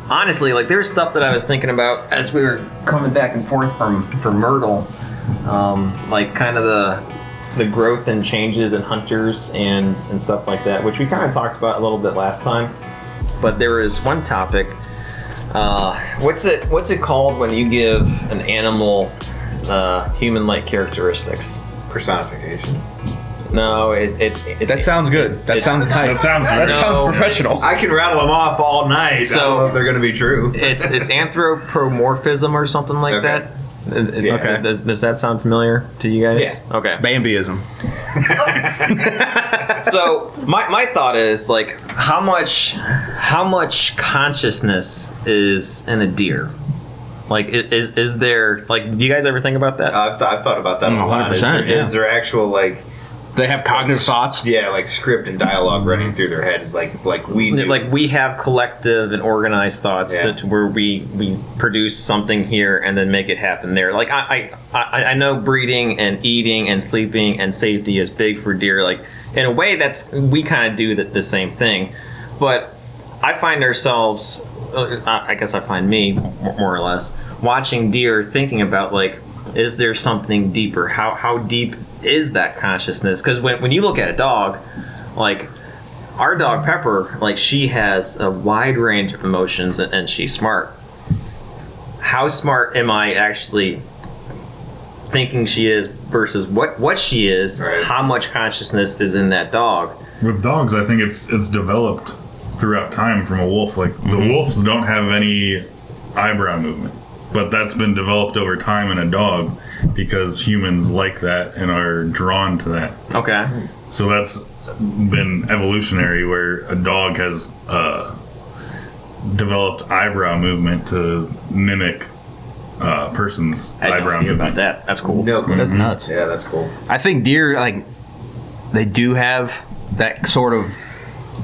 honestly, like there's stuff that I was thinking about as we were coming back and forth from Myrtle, like kind of the growth and changes in hunters and stuff like that, which we kind of talked about a little bit last time. But there is one topic. What's it called when you give an animal human-like characteristics? Personification. No, it's that sounds good. That sounds nice. That sounds professional. I can rattle them off all night. So, I don't know if they're going to be true. It's anthropomorphism or something like that. Yeah. Okay. Does that sound familiar to you guys? Yeah. Okay. Bambiism. So my thought is like how much consciousness is in a deer? Like is there like do you guys ever think about that? I've thought about that a lot. 100%. Is there actual like They have cognitive thoughts. Yeah, like script and dialogue running through their heads, like we do. Like we have collective and organized thoughts to where we produce something here and then make it happen there. Like I know breeding and eating and sleeping and safety is big for deer. Like in a way we kind of do the same thing, but I find ourselves, I guess I find me more or less watching deer thinking about like, is there something deeper? How deep is that consciousness? Because when you look at a dog, like our dog Pepper, like she has a wide range of emotions and she's smart. How smart am I actually thinking she is versus what she is? Right. How much consciousness is in that dog? With dogs, I think it's developed throughout time from a wolf. Like the wolves don't have any eyebrow movement, but that's been developed over time in a dog because humans like that and are drawn to that. Okay. So that's been evolutionary, where a dog has developed eyebrow movement to mimic a person's I had no eyebrow idea movement. about that. That's cool. No, That's nuts. Yeah, that's cool. I think deer, like, they do have that sort of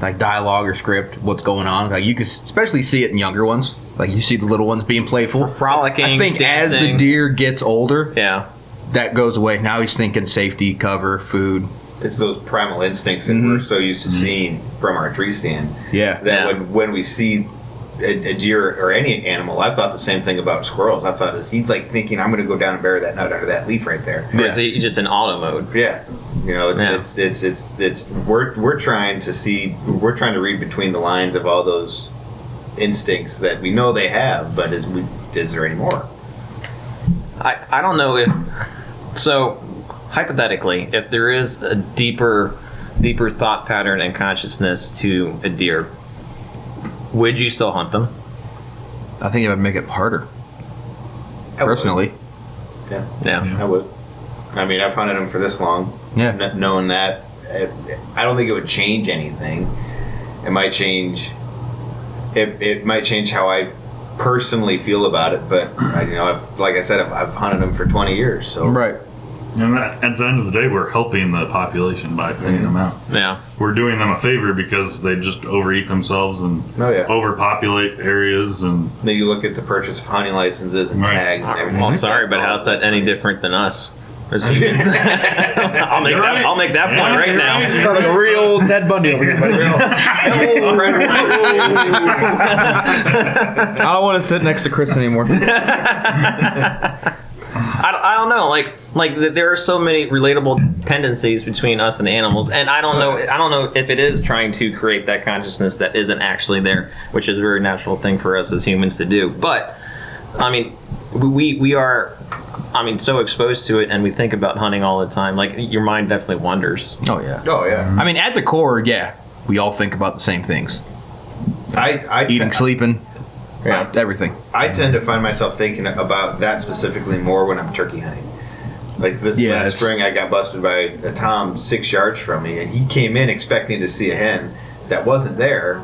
like dialogue or script, what's going on. Like you can especially see it in younger ones. Like you see the little ones being playful. Frolicking, I think dancing. as the deer gets older, Yeah. that goes away. Now he's thinking safety, cover, food. It's those primal instincts that we're so used to seeing from our tree stand. Yeah. That Yeah. when we see a deer or any animal, I've thought the same thing about squirrels. I thought, is he like thinking, I'm going to go down and bury that nut under that leaf right there? Or is he just in auto mode? Yeah, you know, Yeah. it's we're trying to read between the lines of all those instincts that we know they have, but is there any more? I don't know if so. Hypothetically, if there is a deeper thought pattern and consciousness to a deer, would you still hunt them? I think it would make it harder. Personally. Yeah, Yeah. I would. I mean, I've hunted them for this long. Yeah. Knowing that, I don't think it would change anything. It might change. It might change how I personally feel about it, but like I said, I've hunted them for 20 years. So Right. And at the end of the day, we're helping the population by thinning them out. Yeah. We're doing them a favor because they just overeat themselves and Oh, yeah. overpopulate areas. And then you look at the purchase of hunting licenses and Right. tags and everything. Well, like sorry, but how's that any different than us? As humans? I'll make that point right now. Sound like a real Ted Bundy over here, buddy. I don't want to sit next to Kris anymore. I don't know. Like there are so many relatable tendencies between us and animals, and I don't know if it is trying to create that consciousness that isn't actually there, which is a very natural thing for us as humans to do. But I mean, we are, so exposed to it, and we think about hunting all the time. Like your mind definitely wanders. Oh, yeah. Oh yeah. I mean, at the core, yeah, we all think about the same things. I Eating, sleeping, Yeah. everything. I tend to find myself thinking about that specifically more when I'm turkey hunting. Like this last spring, I got busted by a tom 6 yards from me, and he came in expecting to see a hen that wasn't there,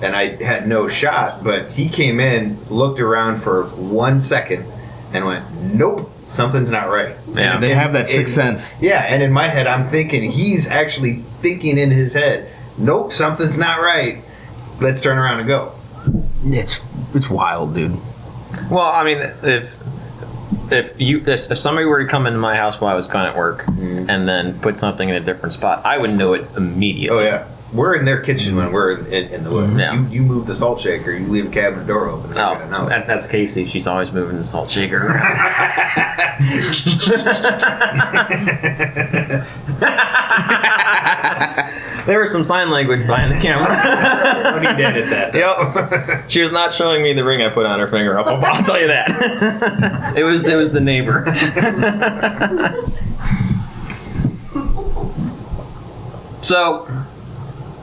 and I had no shot. But he came in, looked around for 1 second, and went, "Nope, something's not right." Yeah. They have that sixth sense. Yeah, and in my head, I'm thinking he's actually thinking in his head, "Nope, something's not right. Let's turn around and go." It's wild, dude. Well, I mean, if somebody were to come into my house while I was gone at work and then put something in a different spot, I would know it immediately. Oh yeah. we're in their kitchen when we're in the woods. Yeah. You move the salt shaker, you leave a cabinet door open. Oh, They're gonna know. that's Casey. She's always moving the salt shaker. There was some sign language behind the camera. Don't need to edit that. Yep. She was not showing me the ring I put on her finger. I'll tell you that. It was the neighbor. So,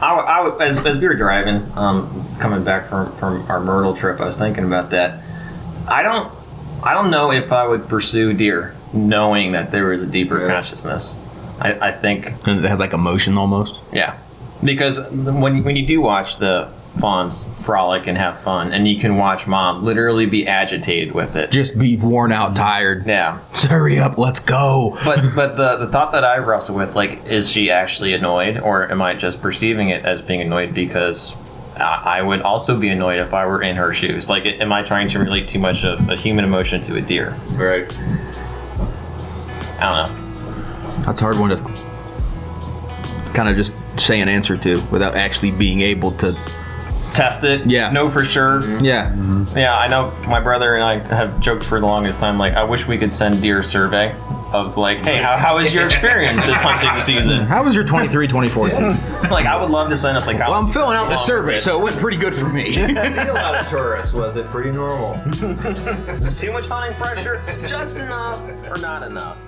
as we were driving, coming back from our Myrtle trip, I was thinking about that. I don't know if I would pursue deer knowing that there was a deeper consciousness. I think And they had like emotion almost. yeah, because when you do watch the fawns frolic and have fun, and you can watch mom literally be agitated with it. Just be worn out, tired. Yeah. Hurry up, let's go. But the thought that I wrestle with, like, is she actually annoyed, or am I just perceiving it as being annoyed because I would also be annoyed if I were in her shoes? Like, am I trying to relate too much of a human emotion to a deer? Right. I don't know. That's a hard one to kind of just say an answer to without actually being able to. Test it. Yeah. Know for sure. Yeah. Yeah, I know my brother and I have joked for the longest time, like, I wish we could send deer survey of, like, hey, how was your experience this hunting season? How was your 23-24 season? Like, I would love to send us, like, Well, I'm filling out the survey, so it went pretty good for me. See a lot of tourists. Was it pretty normal? Too much hunting pressure? Just enough or not enough?